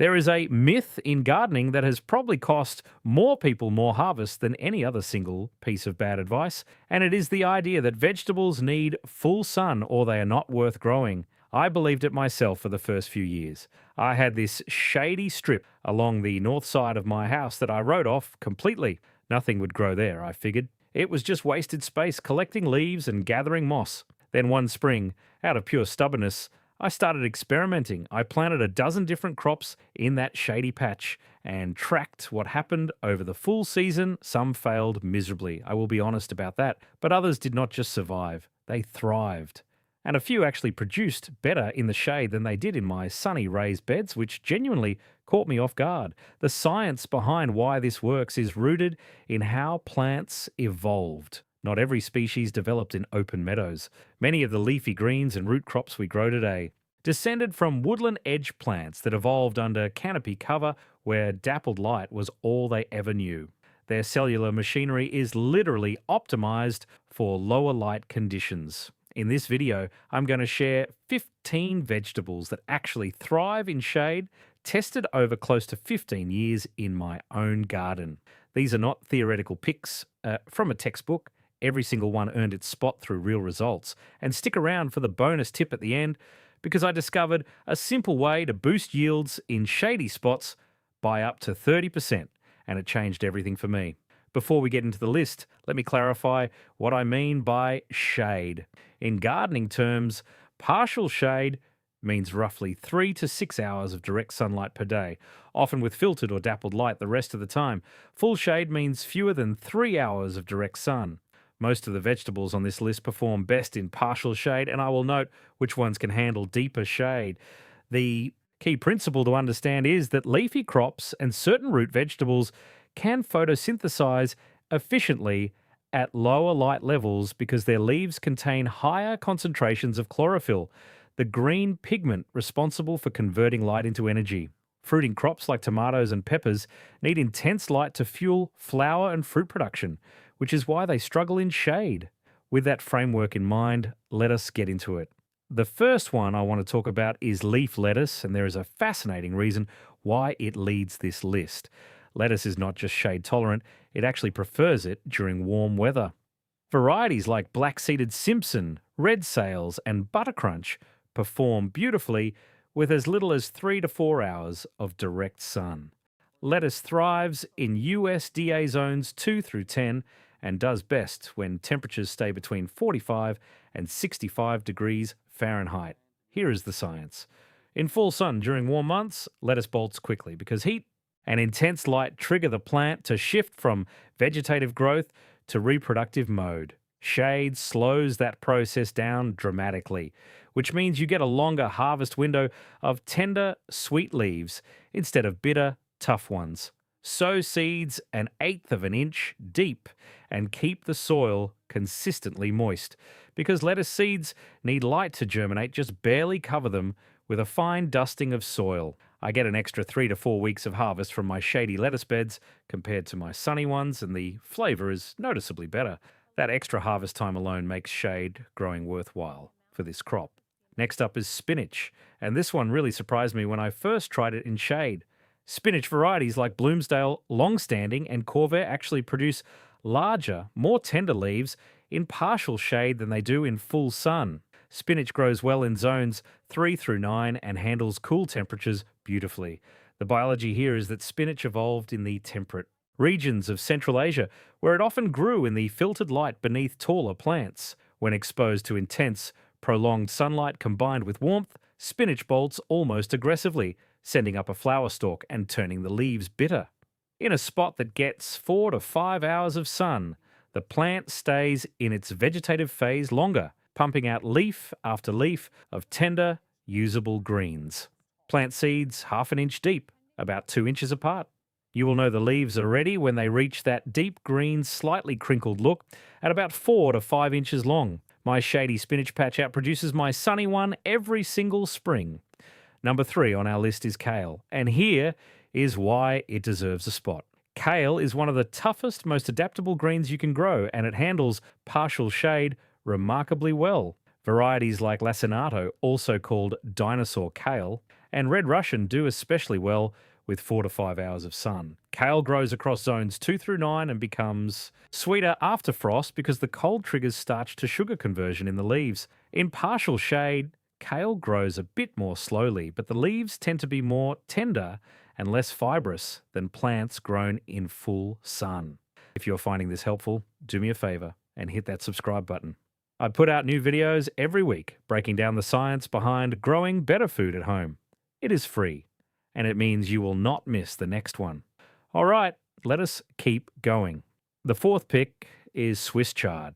There is a myth in gardening that has probably cost more people more harvest than any other single piece of bad advice, and it is the idea that vegetables need full sun or they are not worth growing. I believed it myself for the first few years. I had this shady strip along the north side of my house that I wrote off completely. Nothing would grow there, I figured. It was just wasted space collecting leaves and gathering moss. Then one spring, out of pure stubbornness, I started experimenting. I planted a dozen different crops in that shady patch and tracked what happened over the full season. Some failed miserably, I will be honest about that, but others did not just survive, they thrived. And a few actually produced better in the shade than they did in my sunny raised beds, which genuinely caught me off guard. The science behind why this works is rooted in how plants evolved. Not every species developed in open meadows. Many of the leafy greens and root crops we grow today descended from woodland edge plants that evolved under canopy cover where dappled light was all they ever knew. Their cellular machinery is literally optimized for lower light conditions. In this video, I'm going to share 15 vegetables that actually thrive in shade, tested over close to 15 years in my own garden. These are not theoretical picks from a textbook. Every single one earned its spot through real results. And stick around for the bonus tip at the end, because I discovered a simple way to boost yields in shady spots by up to 30%, and it changed everything for me. Before we get into the list, let me clarify what I mean by shade. In gardening terms, partial shade means roughly 3 to 6 hours of direct sunlight per day, often with filtered or dappled light the rest of the time. Full shade means fewer than 3 hours of direct sun. Most of the vegetables on this list perform best in partial shade, and I will note which ones can handle deeper shade. The key principle to understand is that leafy crops and certain root vegetables can photosynthesize efficiently at lower light levels because their leaves contain higher concentrations of chlorophyll, the green pigment responsible for converting light into energy. Fruiting crops like tomatoes and peppers need intense light to fuel flower and fruit production, which is why they struggle in shade. With that framework in mind, let us get into it. The first one I want to talk about is leaf lettuce, and there is a fascinating reason why it leads this list. Lettuce is not just shade tolerant, it actually prefers it during warm weather. Varieties like black-seeded Simpson, red sails, and buttercrunch perform beautifully with as little as 3 to 4 hours of direct sun. Lettuce thrives in USDA zones 2 through 10 and does best when temperatures stay between 45 and 65 degrees Fahrenheit. Here is the science. In full sun during warm months, lettuce bolts quickly because heat and intense light trigger the plant to shift from vegetative growth to reproductive mode. Shade slows that process down dramatically, which means you get a longer harvest window of tender, sweet leaves instead of bitter, tough ones. Sow seeds 1/8 of an inch deep and keep the soil consistently moist because lettuce seeds need light to germinate. Just barely cover them with a fine dusting of soil. I get an extra 3 to 4 weeks of harvest from my shady lettuce beds compared to my sunny ones, and the flavor is noticeably better. That extra harvest time alone makes shade growing worthwhile for this crop. Next up is spinach, and this one really surprised me when I first tried it in shade. Spinach varieties like Bloomsdale, Longstanding, and Corvair actually produce larger, more tender leaves in partial shade than they do in full sun. Spinach grows well in zones 3 through 9 and handles cool temperatures beautifully. The biology here is that spinach evolved in the temperate regions of Central Asia, where it often grew in the filtered light beneath taller plants. When exposed to intense, prolonged sunlight combined with warmth, spinach bolts almost aggressively, sending up a flower stalk and turning the leaves bitter. In a spot that gets 4 to 5 hours of sun, the plant stays in its vegetative phase longer, pumping out leaf after leaf of tender, usable greens. Plant seeds 1/2 inch deep, about 2 inches apart. You will know the leaves are ready when they reach that deep green, slightly crinkled look at about 4 to 5 inches long. My shady spinach patch outproduces my sunny one every single spring. Number 3 on our list is kale, and here is why it deserves a spot. Kale is one of the toughest, most adaptable greens you can grow, and it handles partial shade remarkably well. Varieties like lacinato, also called dinosaur kale, and red Russian do especially well with 4 to 5 hours of sun. Kale grows across zones 2 through 9 and becomes sweeter after frost because the cold triggers starch to sugar conversion in the leaves. In partial shade, kale grows a bit more slowly, but the leaves tend to be more tender and less fibrous than plants grown in full sun. If you're finding this helpful, do me a favor and hit that subscribe button. I put out new videos every week breaking down the science behind growing better food at home. It is free, and it means you will not miss the next one. All right, let us keep going. The fourth pick is Swiss chard.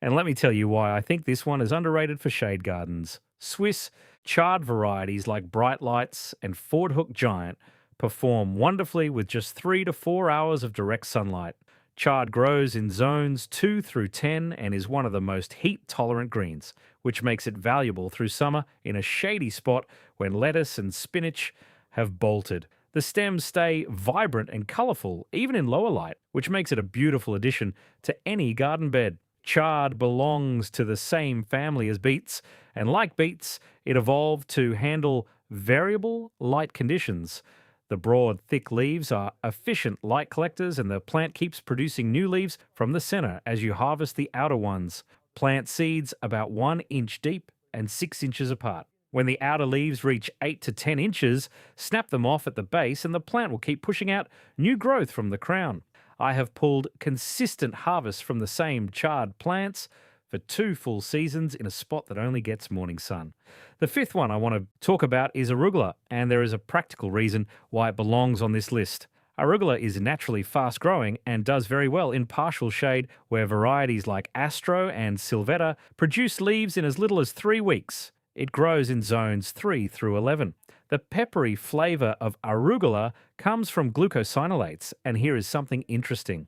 And let me tell you why I think this one is underrated for shade gardens. Swiss chard varieties like Bright Lights and Ford Hook Giant perform wonderfully with just 3 to 4 hours of direct sunlight. Chard grows in zones 2 through 10 and is one of the most heat-tolerant greens, which makes it valuable through summer in a shady spot when lettuce and spinach have bolted. The stems stay vibrant and colourful, even in lower light, which makes it a beautiful addition to any garden bed. Chard belongs to the same family as beets, and like beets, it evolved to handle variable light conditions. The broad, thick leaves are efficient light collectors, and the plant keeps producing new leaves from the center as you harvest the outer ones. Plant seeds about 1 inch deep and 6 inches apart. When the outer leaves reach 8 to 10 inches, snap them off at the base, and the plant will keep pushing out new growth from the crown. I have pulled consistent harvests from the same chard plants for 2 full seasons in a spot that only gets morning sun. The fifth one I want to talk about is Arugula, and there is a practical reason why it belongs on this list. Arugula is naturally fast-growing and does very well in partial shade, where varieties like Astro and Silvetta produce leaves in as little as 3 weeks. It grows in zones 3 through 11. The peppery flavour of Arugula comes from glucosinolates, and here is something interesting.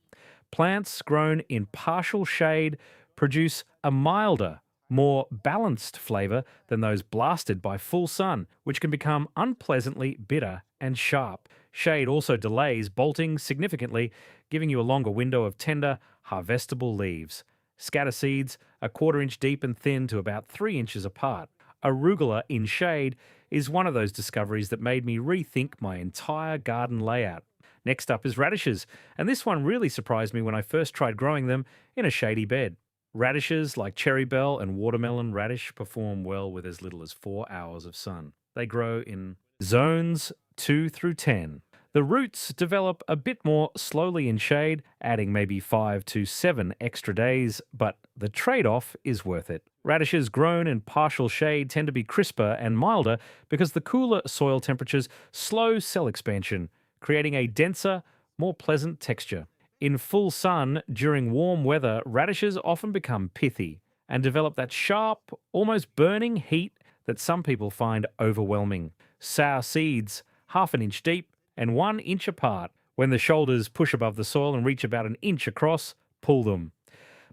Plants grown in partial shade produce a milder, more balanced flavour than those blasted by full sun, which can become unpleasantly bitter and sharp. Shade also delays bolting significantly, giving you a longer window of tender, harvestable leaves. Scatter seeds a 1/4 inch deep and thin to about 3 inches apart. Arugula in shade is one of those discoveries that made me rethink my entire garden layout. Next up is radishes, and this one really surprised me when I first tried growing them in a shady bed. Radishes like cherry bell and watermelon radish perform well with as little as 4 hours of sun. They grow in zones 2 through 10. The roots develop a bit more slowly in shade, adding maybe 5 to 7 extra days, but the trade-off is worth it. Radishes grown in partial shade tend to be crisper and milder because the cooler soil temperatures slow cell expansion, creating a denser, more pleasant texture. In full sun, during warm weather, radishes often become pithy and develop that sharp, almost burning heat that some people find overwhelming. Sour seeds, 1/2 inch deep and 1 inch apart. When the shoulders push above the soil and reach about 1 inch across, pull them.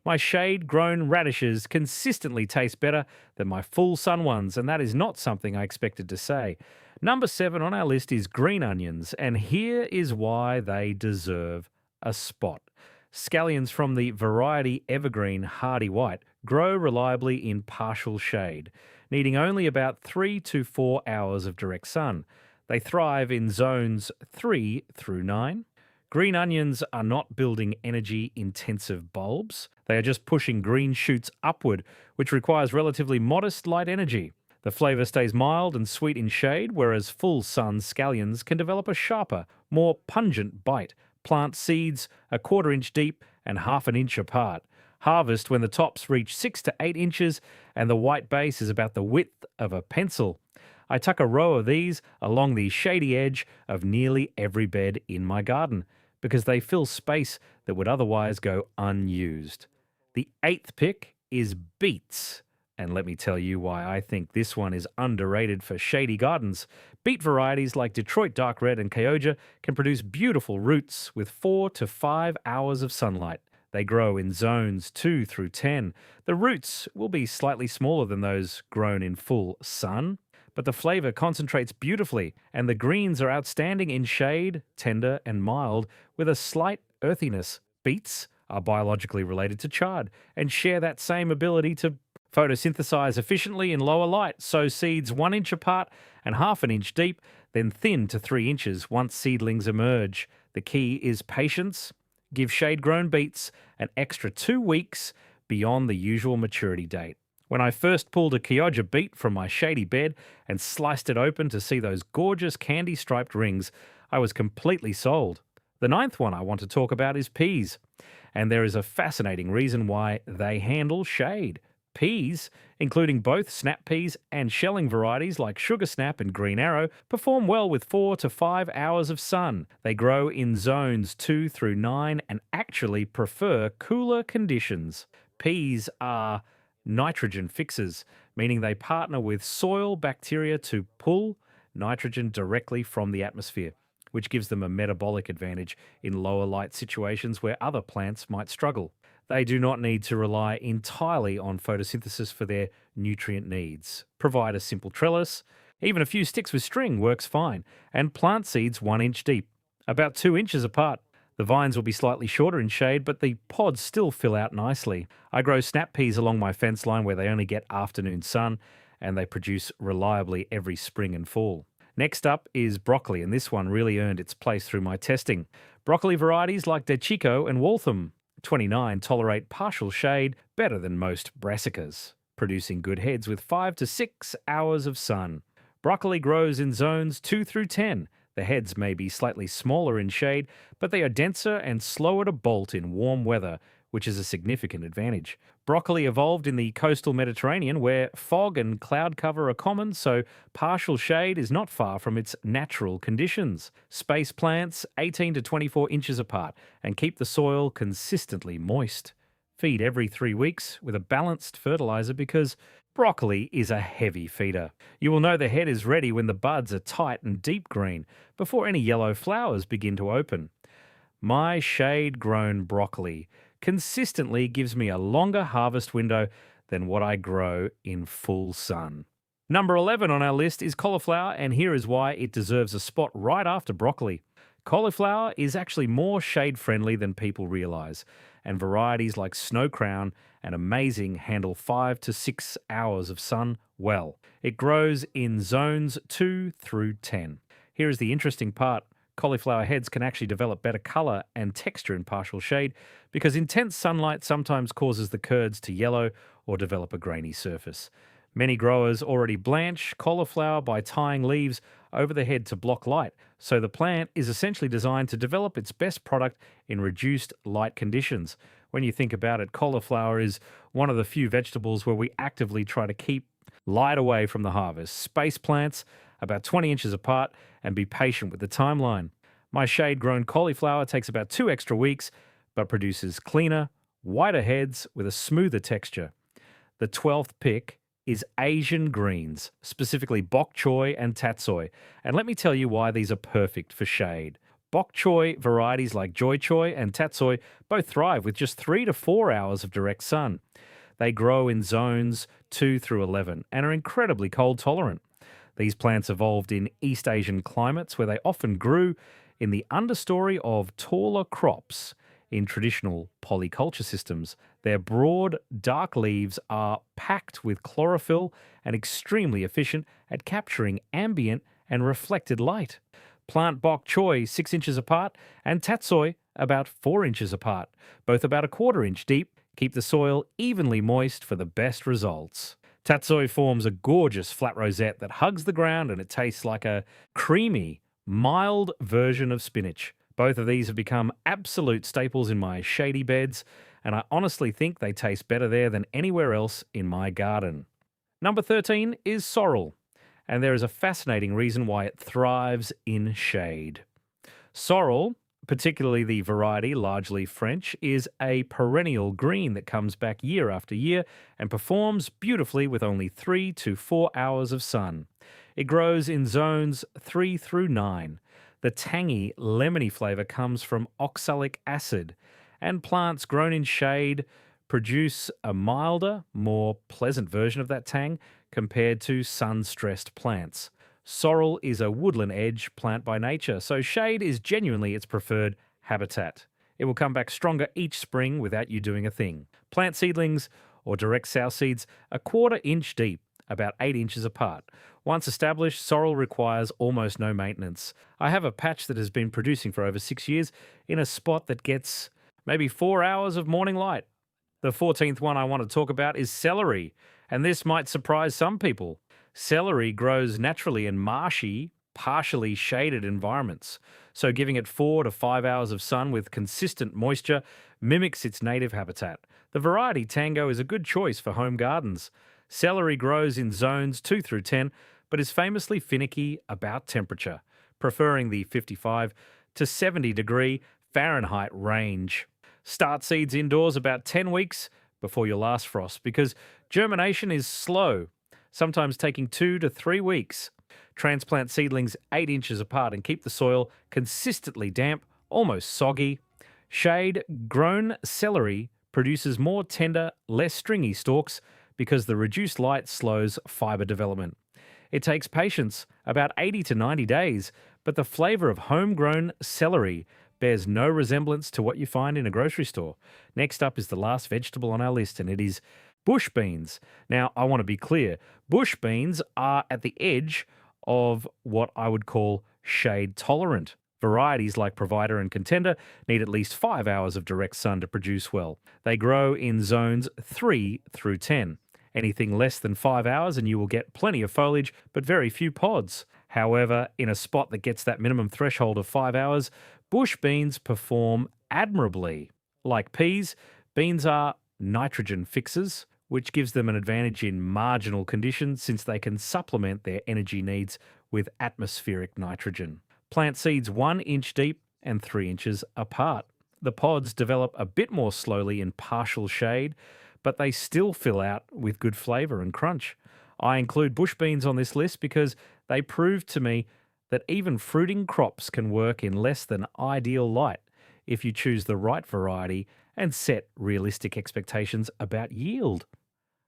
My shade-grown radishes consistently taste better than my full-sun ones, and that is not something I expected to say. Number 7 on our list is green onions, and here is why they deserve a spot. Scallions from the variety evergreen hardy white grow reliably in partial shade, needing only about 3 to 4 hours of direct sun. They thrive in zones 3 through 9. Green onions are not building energy-intensive bulbs. They are just pushing green shoots upward, which requires relatively modest light energy. The flavour stays mild and sweet in shade, whereas full-sun scallions can develop a sharper, more pungent bite. Plant seeds a 1/4 inch deep and 1/2 inch apart. Harvest when the tops reach 6 to 8 inches and the white base is about the width of a pencil. I tuck a row of these along the shady edge of nearly every bed in my garden because they fill space that would otherwise go unused. The 8th pick is beets. And let me tell you why I think this one is underrated for shady gardens. Beet varieties like Detroit Dark Red and Kyoja can produce beautiful roots with 4 to 5 hours of sunlight. They grow in zones 2 through 10. The roots will be slightly smaller than those grown in full sun, but the flavour concentrates beautifully, and the greens are outstanding in shade, tender and mild, with a slight earthiness. Beets are biologically related to chard and share that same ability to Photosynthesize efficiently in lower light, sow seeds 1 inch apart and half an inch deep, then thin to 3 inches once seedlings emerge. The key is patience. Give shade-grown beets an extra 2 weeks beyond the usual maturity date. When I first pulled a Chioggia beet from my shady bed and sliced it open to see those gorgeous candy-striped rings, I was completely sold. The ninth one I want to talk about is peas. And there is a fascinating reason why they handle shade. Peas, including both snap peas and shelling varieties like Sugar Snap and Green Arrow, perform well with 4 to 5 hours of sun. They grow in zones 2 through 9 and actually prefer cooler conditions. Peas are nitrogen fixers, meaning they partner with soil bacteria to pull nitrogen directly from the atmosphere, which gives them a metabolic advantage in lower light situations where other plants might struggle. They do not need to rely entirely on photosynthesis for their nutrient needs. Provide a simple trellis. Even a few sticks with string works fine. And plant seeds 1 inch deep, about 2 inches apart. The vines will be slightly shorter in shade, but the pods still fill out nicely. I grow snap peas along my fence line where they only get afternoon sun, and they produce reliably every spring and fall. Next up is broccoli, and this one really earned its place through my testing. Broccoli varieties like De Chico and Waltham 29 tolerate partial shade better than most brassicas, producing good heads with 5 to 6 hours of sun. Broccoli grows in zones 2 through 10. The heads may be slightly smaller in shade, but they are denser and slower to bolt in warm weather, which is a significant advantage. Broccoli evolved in the coastal Mediterranean where fog and cloud cover are common, so partial shade is not far from its natural conditions. Space plants 18 to 24 inches apart and keep the soil consistently moist. Feed every 3 weeks with a balanced fertilizer because broccoli is a heavy feeder. You will know the head is ready when the buds are tight and deep green before any yellow flowers begin to open. My shade-grown broccoli consistently gives me a longer harvest window than what I grow in full sun. Number 11 on our list is cauliflower, and here is why it deserves a spot right after broccoli. Cauliflower is actually more shade-friendly than people realize, and varieties like Snow Crown and Amazing handle 5 to 6 hours of sun well. It grows in zones 2 through 10. Here is the interesting part. Cauliflower heads can actually develop better colour and texture in partial shade because intense sunlight sometimes causes the curds to yellow or develop a grainy surface. Many growers already blanch cauliflower by tying leaves over the head to block light, so the plant is essentially designed to develop its best product in reduced light conditions. When you think about it, cauliflower is one of the few vegetables where we actively try to keep light away from the harvest. Space plants about 20 inches apart and be patient with the timeline. My shade-grown cauliflower takes about 2 extra weeks, but produces cleaner, whiter heads with a smoother texture. The 12th pick is Asian greens, specifically bok choy and tatsoi. And let me tell you why these are perfect for shade. Bok choy varieties like Joy Choy and tatsoi both thrive with just 3 to 4 hours of direct sun. They grow in zones 2 through 11 and are incredibly cold tolerant. These plants evolved in East Asian climates where they often grew in the understory of taller crops in traditional polyculture systems. Their broad, dark leaves are packed with chlorophyll and extremely efficient at capturing ambient and reflected light. Plant bok choy 6 inches apart and tatsoi about 4 inches apart, both about a 1/4 inch deep. Keep the soil evenly moist for the best results. Tatsoi forms a gorgeous flat rosette that hugs the ground and it tastes like a creamy, mild version of spinach. Both of these have become absolute staples in my shady beds, and I honestly think they taste better there than anywhere else in my garden. Number 13 is sorrel, and there is a fascinating reason why it thrives in shade. Sorrel, particularly the variety largely French, is a perennial green that comes back year after year and performs beautifully with only 3 to 4 hours of sun. It grows in zones 3 through 9. The tangy, lemony flavour comes from oxalic acid, and plants grown in shade produce a milder, more pleasant version of that tang compared to sun-stressed plants. Sorrel is a woodland edge plant by nature, so shade is genuinely its preferred habitat. It will come back stronger each spring without you doing a thing. Plant seedlings or direct sow seeds a 1/4 inch deep, about 8 inches apart. Once established, sorrel requires almost no maintenance. I have a patch that has been producing for over 6 years in a spot that gets maybe 4 hours of morning light. The 14th one I want to talk about is celery, and this might surprise some people. Celery grows naturally in marshy, partially shaded environments, so giving it 4 to 5 hours of sun with consistent moisture mimics its native habitat. The variety Tango is a good choice for home gardens. Celery grows in zones 2 through 10, but is famously finicky about temperature, preferring the 55 to 70 degree Fahrenheit range. Start seeds indoors about 10 weeks before your last frost because germination is slow, sometimes taking 2 to 3 weeks. Transplant seedlings 8 inches apart and keep the soil consistently damp, almost soggy. Shade-grown celery produces more tender, less stringy stalks because the reduced light slows fiber development. It takes patience, about 80 to 90 days, but the flavour of homegrown celery bears no resemblance to what you find in a grocery store. Next up is the last vegetable on our list, and it is bush beans. Now, I want to be clear. Bush beans are at the edge of what I would call shade tolerant. Varieties like Provider and Contender need at least 5 hours of direct sun to produce well. They grow in zones 3 through 10. Anything less than 5 hours and you will get plenty of foliage, but very few pods. However, in a spot that gets that minimum threshold of 5 hours, bush beans perform admirably. Like peas, beans are nitrogen fixers, which gives them an advantage in marginal conditions since they can supplement their energy needs with atmospheric nitrogen. Plant seeds 1 inch deep and 3 inches apart. The pods develop a bit more slowly in partial shade, but they still fill out with good flavour and crunch. I include bush beans on this list because they prove to me that even fruiting crops can work in less than ideal light if you choose the right variety and set realistic expectations about yield.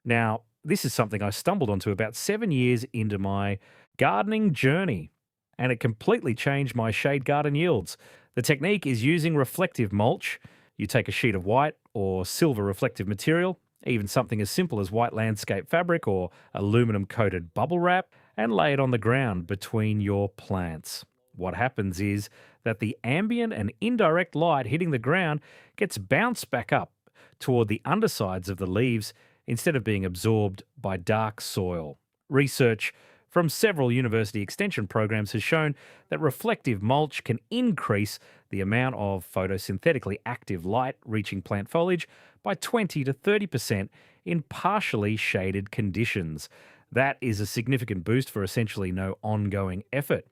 Now, this is something I stumbled onto about 7 years into my gardening journey, and it completely changed my shade garden yields. The technique is using reflective mulch. You take a sheet of white or silver reflective material, even something as simple as white landscape fabric or aluminum-coated bubble wrap, and lay it on the ground between your plants. What happens is that the ambient and indirect light hitting the ground gets bounced back up toward the undersides of the leaves instead of being absorbed by dark soil. Research from several university extension programs has shown that reflective mulch can increase the amount of photosynthetically active light reaching plant foliage by 20 to 30% in partially shaded conditions. That is a significant boost for essentially no ongoing effort.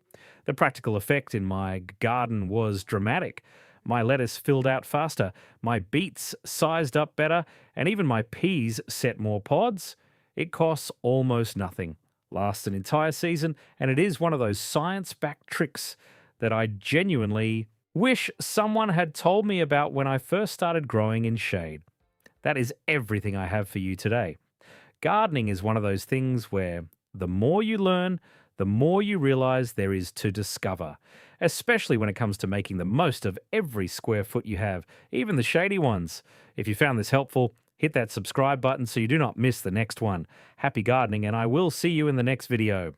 The practical effect in my garden was dramatic. My lettuce filled out faster, my beets sized up better, and even my peas set more pods. It costs almost nothing, lasts an entire season, and it is one of those science-backed tricks that I genuinely wish someone had told me about when I first started growing in shade. That is everything I have for you today. Gardening is one of those things where the more you learn, the more you realize there is to discover, especially when it comes to making the most of every square foot you have, even the shady ones. If you found this helpful, hit that subscribe button so you do not miss the next one. Happy gardening, and I will see you in the next video.